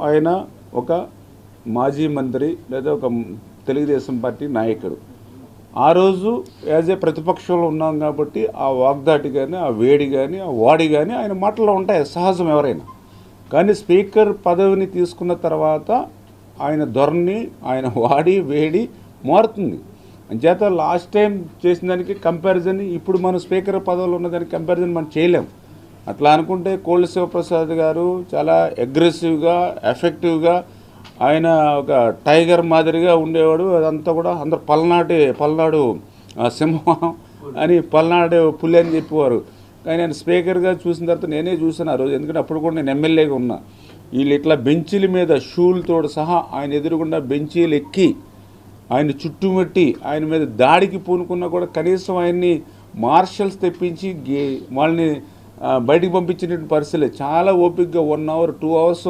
ఆయన ఒక మాజీ మంత్రి లేదా ఒక తెలుగుదేశం పార్టీ నాయకుడు. ఆ రోజు యాజ్ ఏ ప్రతిపక్షంలో ఉన్నాం కాబట్టి ఆ వాగ్దాటి కానీ, ఆ వేడి కానీ, ఆ వాడి కానీ ఆయన మాటల్లో ఉంటాయి, సహజం ఎవరైనా. కానీ స్పీకర్ పదవిని తీసుకున్న తర్వాత ఆయన ధోరణి, ఆయన వాడి వేడి మారుతుంది. అంచేత లాస్ట్ టైం చేసిన దానికి కంపారిజన్ ఇప్పుడు మనం స్పీకర్ పదవిలో ఉన్నదానికి కంపారిజన్ మనం చేయలేం. అట్లా అనుకుంటే కోళ్ళ శివప్రసాద్ గారు చాలా అగ్రెసివ్గా, ఎఫెక్టివ్గా, ఆయన ఒక టైగర్ మాదిరిగా ఉండేవాడు. అదంతా కూడా అందరు పల్నాడు సింహం అని, పల్నాడు పులి అని చెప్పేవారు. కానీ ఆయన స్పీకర్గా చూసిన తర్వాత నేనే చూసాను ఆ రోజు, ఎందుకంటే అప్పుడు కూడా నేను ఎమ్మెల్యేగా ఉన్నా. వీళ్ళు ఇట్లా బెంచీల మీద షూలతో సహా ఆయన ఎదురుగుండా బెంచీలు ఎక్కి ఆయన చుట్టుముట్టి ఆయన మీద దాడికి పూనుకున్నా కూడా కనీసం ఆయన్ని మార్షల్స్ తెప్పించి వాళ్ళని బయటికి పంపించినటువంటి పరిస్థితులే. చాలా ఓపికగా 1 hour 2 hours